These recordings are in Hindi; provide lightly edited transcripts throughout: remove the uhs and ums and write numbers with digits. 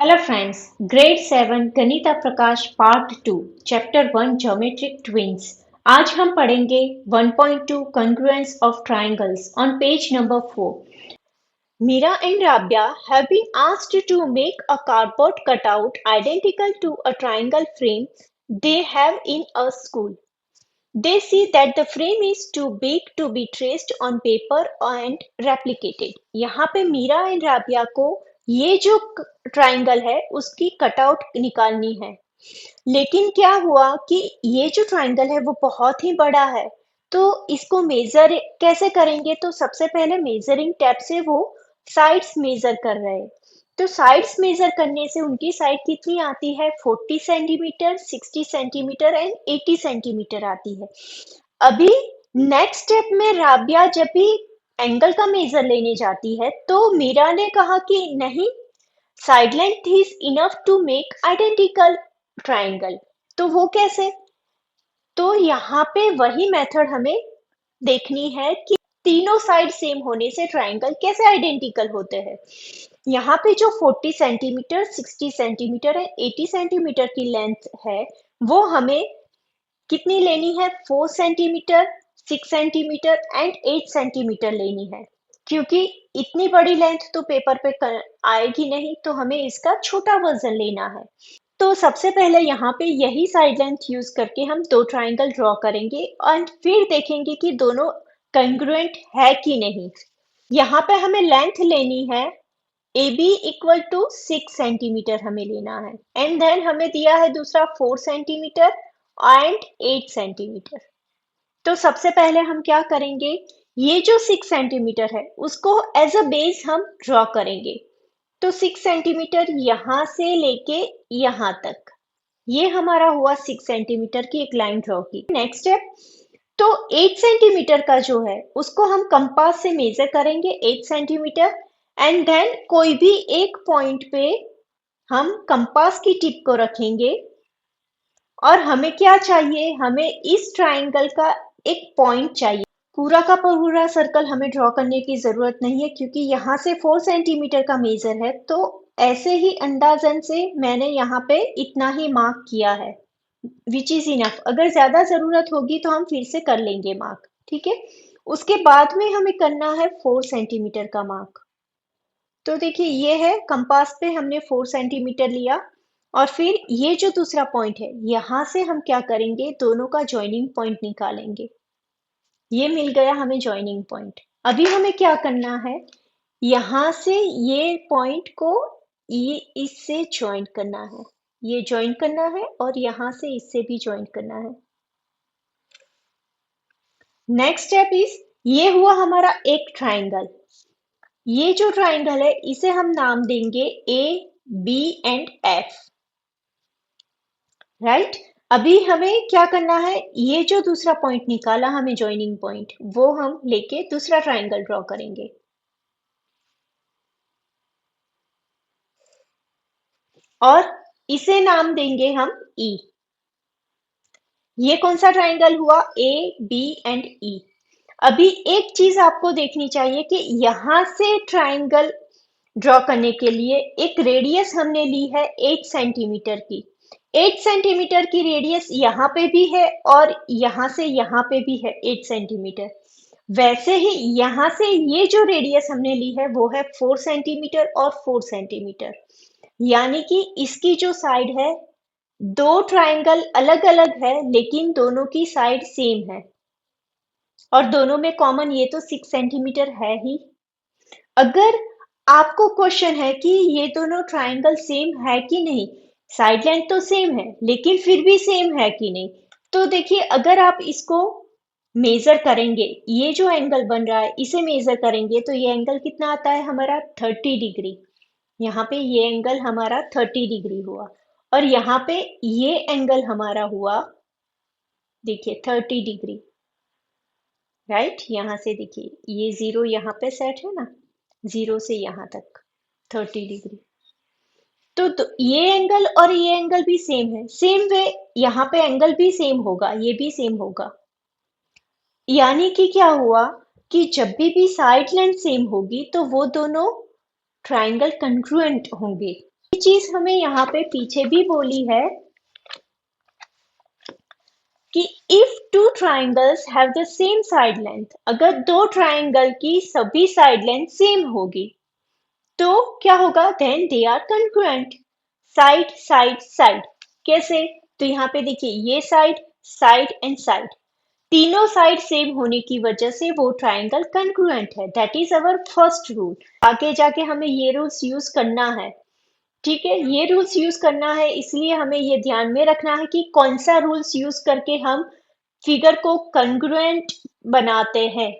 Hello friends, Grade 7 गणिता प्रकाश Part 2, Chapter 1 Geometric Twins. आज हम पढ़ेंगे 1.2 Congruence of Triangles on page number 4. Mira and Rabia have been asked to make a cardboard cutout identical to a triangle frame they have in a school. They see that the frame is too big to be traced on paper and replicated. यहाँ पे मीरा एंड राबिया को ये जो ट्राइंगल है उसकी कटआउट निकालनी है, लेकिन क्या हुआ कि ये जो ट्राइंगल है वो बहुत ही बड़ा है, तो इसको मेजर कैसे करेंगे? तो सबसे पहले मेजरिंग टेप से वो साइड्स मेजर कर रहे हैं। तो साइड्स मेजर करने से उनकी साइड कितनी आती है? 40 सेंटीमीटर, 60 सेंटीमीटर एंड 80 सेंटीमीटर आती है। अभी नेक्स्ट स्टेप में राबिया जब भी एंगल का मेजर लेने जाती है तो मीरा ने कहा कि नहीं, side length is enough to make identical triangle. तो वो कैसे? तो यहाँ पे वही मेथड हमें देखनी है कि तीनों साइड सेम होने से ट्राइंगल कैसे आइडेंटिकल होते हैं। यहाँ पे जो 40 सेंटीमीटर, 60 सेंटीमीटर है, 80 सेंटीमीटर की लेंथ है, वो हमें कितनी लेनी है? 4 सेंटीमीटर, 6 सेंटीमीटर एंड 8 सेंटीमीटर लेनी है, क्योंकि इतनी बड़ी लेंथ तो पेपर पे आएगी नहीं, तो हमें इसका छोटा वर्जन लेना है। तो सबसे पहले यहाँ पे यही साइड लेंथ यूज करके हम दो ट्राइंगल ड्रॉ करेंगे और फिर देखेंगे कि दोनों कंग्रुएंट है कि नहीं। यहाँ पे हमें लेंथ लेनी है A B equal to 6 centimetre हमें लेना है, एंड देन हमें दिया है दूसरा 4 सेंटीमीटर एंड 8 सेंटीमीटर। तो सबसे पहले हम क्या करेंगे, ये जो 6 सेंटीमीटर है उसको एज अ बेस हम ड्रॉ करेंगे। तो 6 सेंटीमीटर यहाँ से लेके यहाँ तक, ये हमारा हुआ 6 सेंटीमीटर की एक लाइन ड्रॉ की। नेक्स्ट स्टेप, तो 8 सेंटीमीटर का जो है उसको हम कंपास से मेजर करेंगे 8 सेंटीमीटर, एंड देन कोई भी एक पॉइंट पे हम कंपास की टिप को रखेंगे और हमें क्या चाहिए? हमें इस ट्राइंगल का एक पॉइंट चाहिए। पूरा का पूरा सर्कल हमें ड्रॉ करने की जरूरत नहीं है, क्योंकि यहाँ से 4 सेंटीमीटर का मेजर है, तो ऐसे ही अंदाजन से मैंने यहाँ पे इतना ही मार्क किया है, विच इज इनफ। अगर ज्यादा जरूरत होगी तो हम फिर से कर लेंगे मार्क, ठीक है। उसके बाद में हमें करना है 4 सेंटीमीटर का मार्क। तो देखिए ये है, कंपास पे हमने 4 सेंटीमीटर लिया और फिर ये जो दूसरा पॉइंट है यहाँ से हम क्या करेंगे, दोनों का ज्वाइनिंग पॉइंट निकालेंगे। ये मिल गया हमें ज्वाइनिंग पॉइंट। अभी हमें क्या करना है, यहाँ से ये पॉइंट को ये इससे ज्वाइन करना है, ये ज्वाइन करना है और यहाँ से इससे भी ज्वाइन करना है। नेक्स्ट स्टेप इज, ये हुआ हमारा एक ट्राइंगल। ये जो ट्राइंगल है इसे हम नाम देंगे A B and F, right. अभी हमें क्या करना है, ये जो दूसरा पॉइंट निकाला हमें ज्वाइनिंग पॉइंट, वो हम लेके दूसरा ट्राइंगल ड्रॉ करेंगे। और इसे नाम देंगे हम ई। ये कौन सा ट्राइंगल हुआ? ए बी एंड ई। अभी एक चीज आपको देखनी चाहिए कि यहां से ट्राइंगल ड्रॉ करने के लिए एक रेडियस हमने ली है 8 सेंटीमीटर की। 8 सेंटीमीटर की रेडियस यहाँ पे भी है और यहाँ से यहाँ पे भी है 8 सेंटीमीटर। वैसे ही यहाँ से ये जो रेडियस हमने ली है वो है 4 सेंटीमीटर और 4 सेंटीमीटर, यानी कि इसकी जो साइड है, दो ट्राइंगल अलग अलग है लेकिन दोनों की साइड सेम है, और दोनों में कॉमन ये तो 6 सेंटीमीटर है ही। अगर आपको क्वेश्चन है कि ये दोनों ट्राइंगल सेम है कि नहीं, साइड लेंथ तो सेम है लेकिन फिर भी सेम है कि नहीं, तो देखिए अगर आप इसको मेजर करेंगे, ये जो एंगल बन रहा है इसे मेजर करेंगे तो ये एंगल कितना आता है हमारा? 30 डिग्री। यहाँ पे ये एंगल हमारा 30 डिग्री हुआ और यहाँ पे ये एंगल हमारा हुआ, देखिए 30 डिग्री, राइट। यहाँ से देखिए ये जीरो यहाँ पे सेट है ना, जीरो से यहाँ तक 30 डिग्री। तो ये एंगल और ये एंगल भी सेम है, सेम वे यहाँ पे एंगल भी सेम होगा, ये भी सेम होगा। यानी कि क्या हुआ कि जब भी साइड लेंथ सेम होगी तो वो दोनों ट्राइंगल कंग्रुएंट होंगे। ये चीज हमें यहाँ पे पीछे भी बोली है कि if two triangles have the same side length, अगर दो ट्राइंगल की सभी साइड लेंथ सेम होगी तो क्या होगा, then they are congruent. Side side side कैसे, तो यहाँ पे देखिए ये साइड, साइड एंड साइड, तीनों साइड सेम होने की वजह से वो ट्राइंगल कंग्रुएंट है। That is our first rule. आगे जाके हमें ये रूल्स यूज करना है, ठीक है, ये रूल्स यूज करना है, इसलिए हमें ये ध्यान में रखना है कि कौन सा रूल्स यूज करके हम फिगर को कंग्रुएंट बनाते हैं।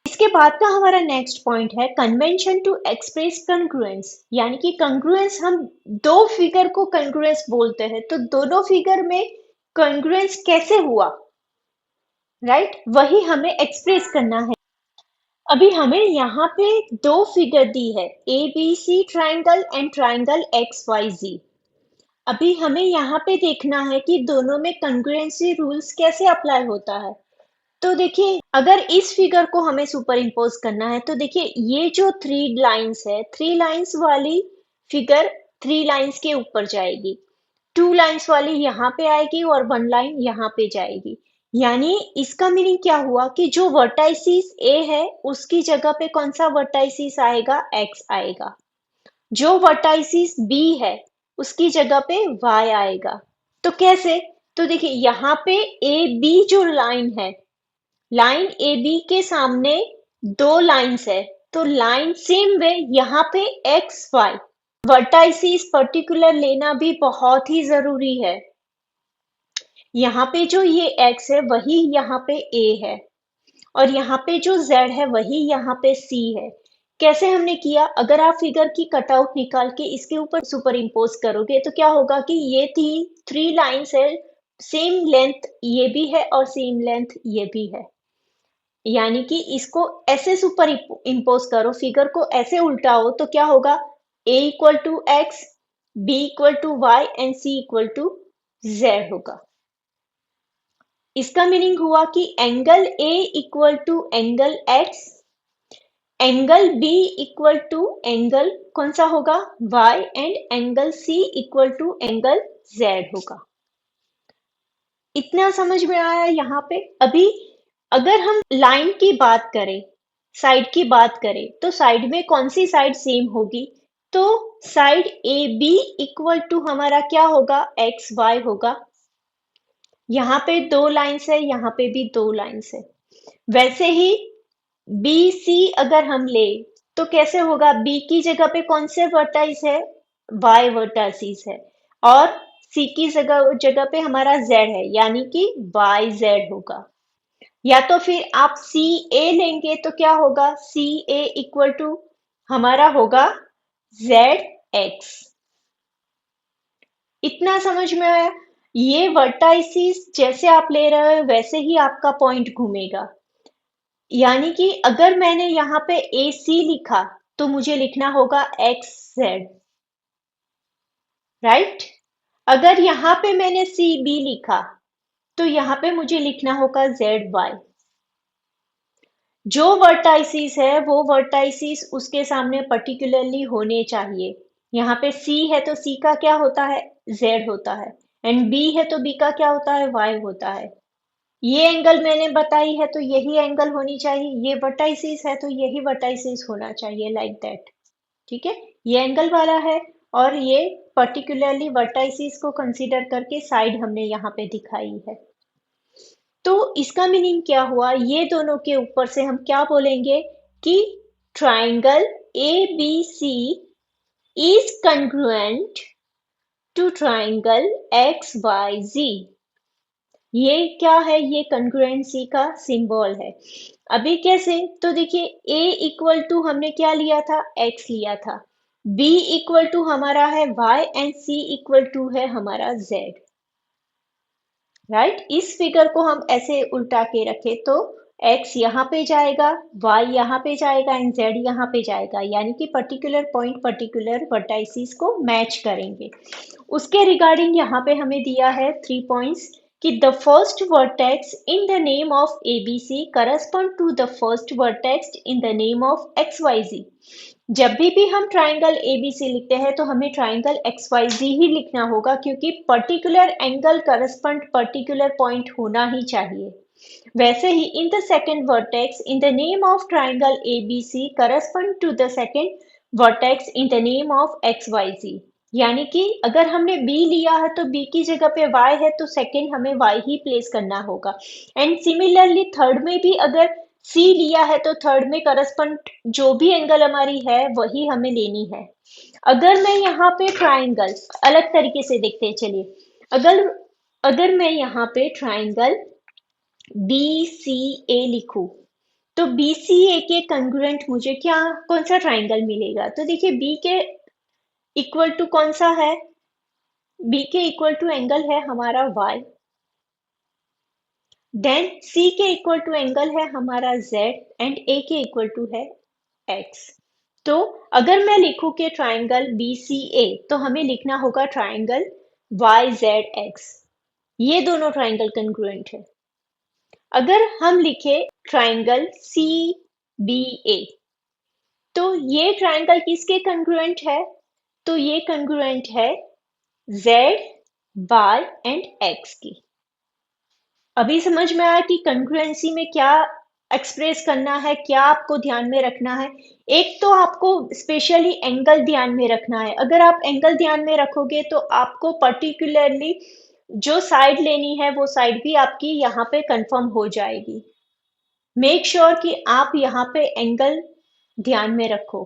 इसके बाद का हमारा नेक्स्ट पॉइंट है कन्वेंशन टू एक्सप्रेस कंग्रुएंस, यानी कि कंग्रुएंस, हम दो फिगर को कंग्रुएंस बोलते हैं, तो दोनों फिगर में कंग्रुएंस कैसे हुआ, राइट, वही हमें एक्सप्रेस करना है। अभी हमें यहाँ पे दो फिगर दी है, A B C triangle and triangle X Y Z. अभी हमें यहाँ पे देखना है कि दोनों में कंग्रुएंसी रूल्स कैसे अप्लाई होता है। तो देखिए अगर इस फिगर को हमें सुपर इम्पोज करना है तो देखिए ये जो थ्री लाइंस है, थ्री लाइंस वाली फिगर थ्री लाइंस के ऊपर जाएगी, टू लाइंस वाली यहाँ पे आएगी और वन लाइन यहाँ पे जाएगी। यानी इसका मीनिंग क्या हुआ कि जो वर्टाइसिस ए है उसकी जगह पे कौन सा वर्टाइसिस आएगा, एक्स आएगा। जो वर्टाइसिस बी है उसकी जगह पे वाई आएगा। तो कैसे, तो देखिए यहाँ पे ए बी जो लाइन है, लाइन ए बी के सामने दो लाइंस है, तो लाइन सेम वे यहाँ पे एक्स वाई वर्टाइसिस पर्टिकुलर लेना भी बहुत ही जरूरी है। यहाँ पे जो ये x है वही यहाँ पे a है, और यहाँ पे जो z है वही यहाँ पे c है। कैसे हमने किया, अगर आप फिगर की कटआउट निकाल के इसके ऊपर सुपर इम्पोज करोगे तो क्या होगा कि ये थ्री लाइंस है, सेम लेंथ ये भी है और सेम लेंथ ये भी है। यानी कि इसको ऐसे सुपर इम्पोज करो, फिगर को ऐसे उल्टाओ तो क्या होगा, a equal to X, b equal to Y and c equal to z होगा। इसका मीनिंग हुआ कि angle A equal to angle X, angle B equal to angle कौन सा होगा, Y, and angle C equal to angle Z होगा। इतना समझ में आया यहाँ पे। अभी अगर हम लाइन की बात करें, साइड की बात करें, तो साइड में कौन सी साइड सेम होगी, तो side A B equal to हमारा क्या होगा, एक्स वाई होगा। यहाँ पे दो लाइंस है, यहाँ पे भी दो लाइंस है। वैसे ही बी सी अगर हम ले तो कैसे होगा, बी की जगह पे कौन से वर्टाइस है, वाई वर्टाइसिस है, और सी की जगह जगह पे हमारा जेड है, यानी कि वाई जेड होगा। या तो फिर आप सी ए लेंगे तो क्या होगा, सी ए इक्वल टू हमारा होगा जेड एक्स। इतना समझ में आया। ये वर्टाइसिस जैसे आप ले रहे हो वैसे ही आपका पॉइंट घूमेगा। यानी कि अगर मैंने यहाँ पे ए सी लिखा तो मुझे लिखना होगा एक्स जेड, राइट। अगर यहाँ पे मैंने सी बी लिखा तो यहाँ पे मुझे लिखना होगा जेड वाई। जो वर्टाइसिस है वो वर्टाइसिस उसके सामने पर्टिकुलरली होने चाहिए। यहाँ पे C है तो C का क्या होता है, Z होता है, एंड B है तो B का क्या होता है, Y होता है। ये एंगल मैंने बताई है तो यही एंगल होनी चाहिए, ये वर्टाइसिस है तो यही वर्टाइसिस होना चाहिए, लाइक दैट। ठीक है, ये एंगल वाला है और ये पर्टिकुलरली वर्टाइसिस को कंसीडर करके साइड हमने यहाँ पे दिखाई है। तो इसका मीनिंग क्या हुआ, ये दोनों के ऊपर से हम क्या बोलेंगे कि triangle A B C is congruent to triangle X Y Z. ये क्या है, ये कंग्रुएंसी का सिंबल है। अभी कैसे, तो देखिए a इक्वल टू हमने क्या लिया था, x लिया था, b इक्वल टू हमारा है y and c equal to है हमारा z, राइट। इस फिगर को हम ऐसे उल्टा के रखे तो x यहाँ पे जाएगा, y यहाँ पे जाएगा एंड z यहाँ पे जाएगा, यानी कि पर्टिकुलर पॉइंट पर्टिकुलर वर्टाइसिस को मैच करेंगे। उसके रिगार्डिंग यहाँ पे हमें दिया है 3 पॉइंट्स कि the first vertex in the name of ABC correspond to the first vertex in the name of XYZ। जब भी हम ट्राइंगल एबीसी लिखते हैं तो हमें ट्राइंगल XYZ ही लिखना होगा, क्योंकि particular angle correspond particular point होना ही चाहिए। वैसे ही in the second vertex in the name of triangle ABC correspond to the second vertex in the name of XYZ। यानी कि अगर हमने B लिया है तो B की जगह पे Y है तो सेकंड हमें Y ही प्लेस करना होगा। एंड सिमिलरली थर्ड में भी अगर C लिया है तो थर्ड में करस्पॉन्ड जो भी एंगल हमारी है वही हमें लेनी है। अगर मैं यहाँ पे ट्राइंगल अलग तरीके से देखते हैं, चलिए। अगर अगर मैं यहाँ पे ट्राइंगल BCA लिखूं तो BCA के कंग्रुएंट मुझे क्या कौन सा ट्राइंगल मिलेगा? तो देखिए B के इक्वल टू कौन सा है? B के इक्वल टू एंगल है हमारा Y। देन C के इक्वल टू एंगल है हमारा Z एंड A के इक्वल टू है X। तो अगर मैं लिखूं कि ट्राइंगल BCA तो हमें लिखना होगा ट्राइंगल YZX। ये दोनों ट्राइंगल कंग्रुएंट है। अगर हम लिखे ट्राइंगल CBA तो ये ट्राइंगल किसके कंग्रुएंट है? तो ये कंग्रुएंट है Z, Y एंड X की। अभी समझ में आया कि कंग्रुएंसी में क्या एक्सप्रेस करना है, क्या आपको ध्यान में रखना है। एक तो आपको स्पेशली एंगल ध्यान में रखना है। अगर आप एंगल ध्यान में रखोगे तो आपको पर्टिकुलरली जो साइड लेनी है वो साइड भी आपकी यहाँ पे कंफर्म हो जाएगी। मेक श्योर कि आप यहाँ पे एंगल ध्यान में रखो।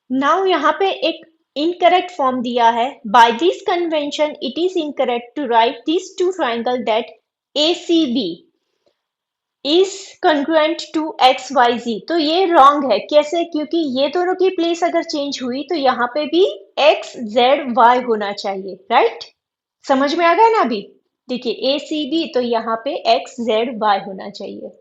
नाउ यहाँ पे एक इनकरेक्ट फॉर्म दिया है। By this convention it is incorrect to write this to triangle that ACB is congruent to XYZ। तो ये रॉन्ग है। कैसे? क्योंकि ये दोनों की प्लेस अगर चेंज हुई तो यहाँ पे भी XZY होना चाहिए, राइट? समझ में आ गया ना अभी? देखिए ACB तो यहाँ पे XZY होना चाहिए।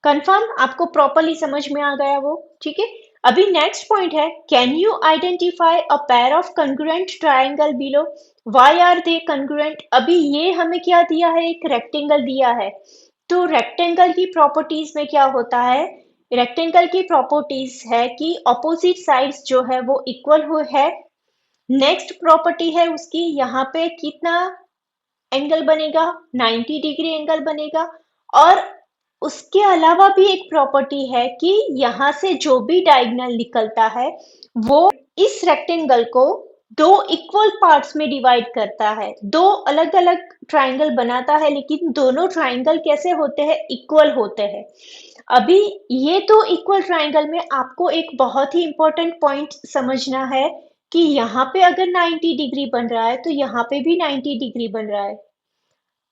कंफर्म? आपको प्रॉपरली समझ में आ गया वो? ठीक है। अभी नेक्स्ट पॉइंट है, can you identify a pair of congruent triangle below? Why are they congruent? अभी ये हमें क्या दिया है? एक रेक्टेंगल दिया है। तो रेक्टेंगल की प्रॉपर्टीज में क्या होता है? रेक्टेंगल की प्रॉपर्टीज है कि ऑपोजिट साइड्स जो है वो इक्वल हो है। नेक्स्ट प्रॉपर्टी है उसकी, यहाँ पे कितना एंगल बनेगा? 90 डिग्री एंगल बनेगा। और उसके अलावा भी एक प्रॉपर्टी है कि यहाँ से जो भी डायगोनल निकलता है वो इस रेक्टेंगल को दो इक्वल पार्ट्स में डिवाइड करता है। दो अलग अलग ट्राइंगल बनाता है लेकिन दोनों ट्राइंगल कैसे होते हैं? इक्वल होते हैं। अभी ये तो इक्वल ट्राइंगल में आपको एक बहुत ही इंपॉर्टेंट पॉइंट समझना है कि यहाँ पे अगर 90 डिग्री बन रहा है तो यहाँ पे भी 90 डिग्री बन रहा है।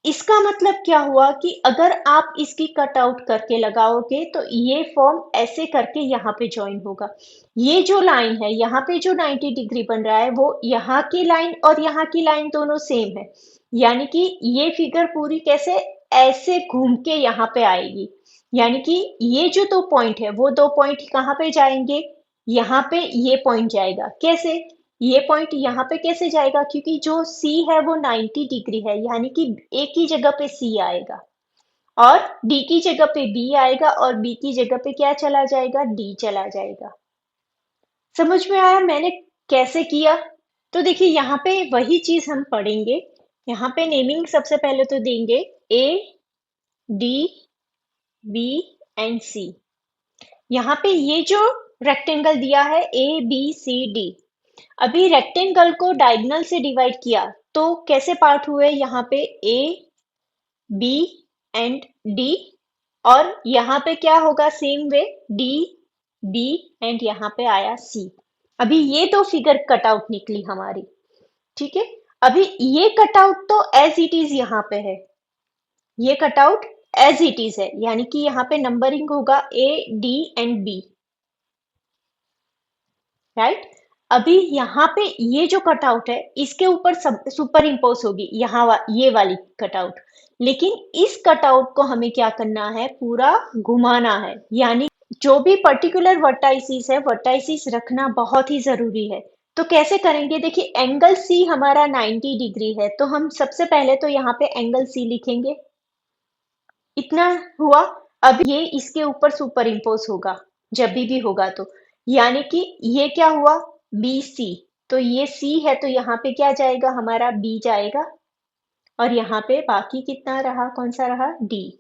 इसका मतलब क्या हुआ कि अगर आप इसकी कट आउट करके लगाओगे तो ये फॉर्म ऐसे करके यहाँ पे ज्वाइन होगा। ये जो लाइन है यहाँ पे जो 90 डिग्री बन रहा है वो यहाँ की लाइन और यहाँ की लाइन दोनों सेम है। यानी कि ये फिगर पूरी कैसे ऐसे घूम के यहाँ पे आएगी। यानी कि ये जो दो पॉइंट है वो दो पॉइंट कहाँ पे जाएंगे? यहाँ पे ये पॉइंट जाएगा। कैसे? ये पॉइंट यहाँ पे कैसे जाएगा? क्योंकि जो C है वो 90 डिग्री है, यानी कि A की जगह पे C आएगा और D की जगह पे B आएगा और B की जगह पे क्या चला जाएगा? D चला जाएगा। समझ में आया मैंने कैसे किया? तो देखिए यहाँ पे वही चीज हम पढ़ेंगे। यहाँ पे नेमिंग सबसे पहले तो देंगे A, D, B and C। यहाँ पे ये जो रेक्टेंगल दिया है ABCD, अभी रेक्टेंगल को डायगोनल से डिवाइड किया तो कैसे पार्ट हुए? यहाँ पे A, B एंड D और यहाँ पे क्या होगा? Same way D, B and यहाँ पे आया C। अभी ये दो फिगर कटआउट निकली हमारी, ठीक है। अभी ये कटआउट तो एज इट इज यहाँ पे है, ये कटआउट एज इट इज है, यानी कि यहाँ पे नंबरिंग होगा A, D and B, right. अभी यहाँ पे ये जो कटआउट है इसके ऊपर सब सुपर इम्पोज होगी ये वाली कटआउट। लेकिन इस कटआउट को हमें क्या करना है? पूरा घुमाना है। यानी जो भी पर्टिकुलर वर्टाइसिस है वर्टाइसिस रखना बहुत ही जरूरी है। तो कैसे करेंगे? देखिए एंगल सी हमारा 90 डिग्री है तो हम सबसे पहले तो यहाँ पे एंगल सी लिखेंगे। इतना हुआ। अब ये इसके ऊपर सुपर इम्पोज होगा जब भी होगा तो, यानी कि ये क्या हुआ, बी सी, तो ये सी है तो यहाँ पे क्या जाएगा, हमारा बी जाएगा, और यहाँ पे बाकी कितना रहा, कौन सा रहा, डी।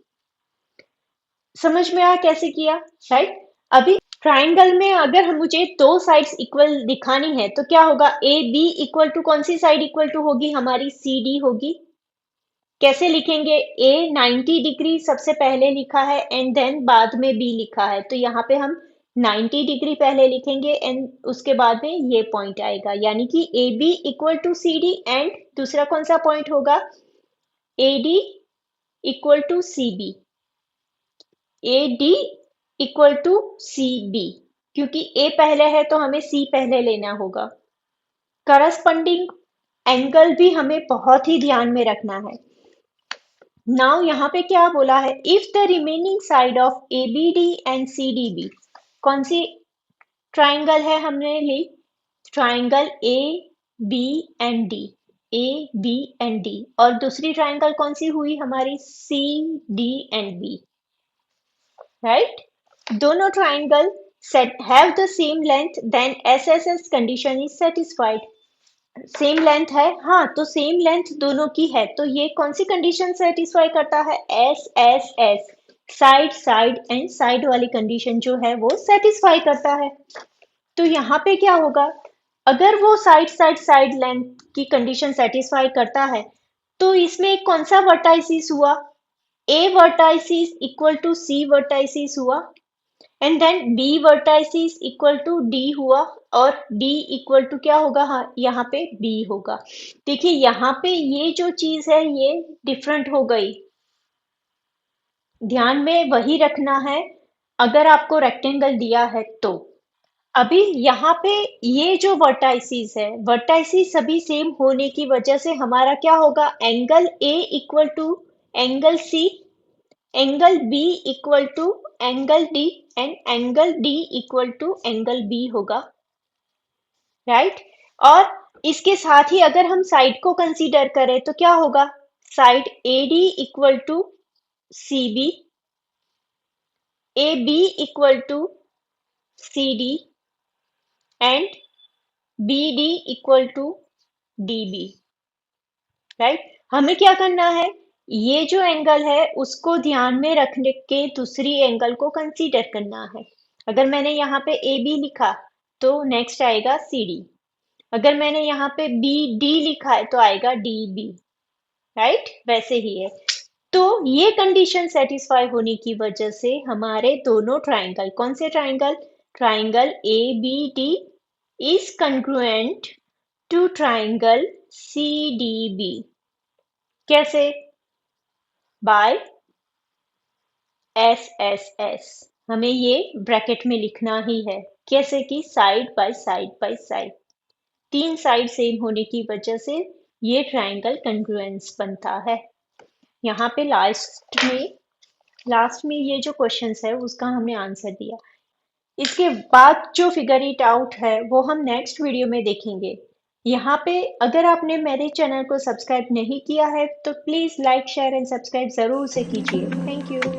समझ में आया कैसे किया, राइट। अभी ट्राइंगल में अगर हम मुझे दो साइड्स इक्वल दिखानी है तो क्या होगा, ए बी इक्वल टू कौन सी साइड इक्वल टू होगी, हमारी सी डी होगी। कैसे लिखेंगे, ए 90 डिग्री सबसे पहले लिखा है एंड देन बाद में बी लिखा है, तो यहाँ पे हम 90 डिग्री पहले लिखेंगे एंड उसके बाद में ये पॉइंट आएगा, यानी कि A B equal to C D, and दूसरा कौन सा पॉइंट होगा, A D equal to C B, A D equal to C B, क्योंकि ए पहले है तो हमें सी पहले लेना होगा। करस्पॉन्डिंग एंगल भी हमें बहुत ही ध्यान में रखना है। नाउ यहाँ पे क्या बोला है, if the remaining side of A B D and C D B, कौन सी ट्राइंगल है हमने ली, triangle A B and D, A B and D, और दूसरी ट्राइंगल कौन सी हुई हमारी, C D and B, right. दोनों triangle set have the same length, then SSS condition is satisfied। Same length है, हाँ, तो सेम लेंथ दोनों की है तो ये कौन सी कंडीशन सेटिस्फाई करता है, S S S, side side and side वाली कंडीशन जो है वो सेटिस्फाई करता है। तो यहाँ पे क्या होगा, अगर वो साइड साइड साइड लेंथ की कंडीशन सेटिस्फाई करता है तो इसमें कौन सा वर्टाइसिस हुआ, A vertices equal to C vertices हुआ, and then B vertices equal to D हुआ, और डी इक्वल टू क्या होगा, हाँ, यहाँ पे बी होगा। देखिए यहाँ पे ये जो चीज है ये डिफरेंट हो गई, ध्यान में वही रखना है अगर आपको रेक्टेंगल दिया है तो। अभी यहाँ पे ये जो वर्टाइसिस है, वर्टाइसिस सभी सेम होने की वजह से हमारा क्या होगा, angle A equal to angle C, angle B equal to angle D, and angle D equal to angle B होगा, राइट। और इसके साथ ही अगर हम साइड को कंसीडर करें तो क्या होगा, side A D equal to C B, A B equal to C D, and B D equal to D B, right. हमें क्या करना है, ये जो एंगल है उसको ध्यान में रखने के दूसरी एंगल को कंसीडर करना है। अगर मैंने यहाँ पे ए बी लिखा तो नेक्स्ट आएगा सी डी, अगर मैंने यहाँ पे बी डी लिखा है तो आएगा डी बी, राइट, वैसे ही है। तो ये कंडीशन सेटिस्फाई होने की वजह से हमारे दोनों ट्राइंगल, कौन से triangle, triangle A B D is congruent to triangle C D B. कैसे, बाय एस एस एस, हमें ये ब्रैकेट में लिखना ही है, कैसे कि side by side by side, तीन साइड सेम होने की वजह से ये ट्राइंगल कंग्रुएंस बनता है। यहाँ पे लास्ट में ये जो क्वेश्चंस है उसका हमने आंसर दिया। इसके बाद जो फिगर इट आउट है वो हम नेक्स्ट वीडियो में देखेंगे। यहाँ पे अगर आपने मेरे चैनल को सब्सक्राइब नहीं किया है तो please like share and subscribe ज़रूर से कीजिए। Thank you.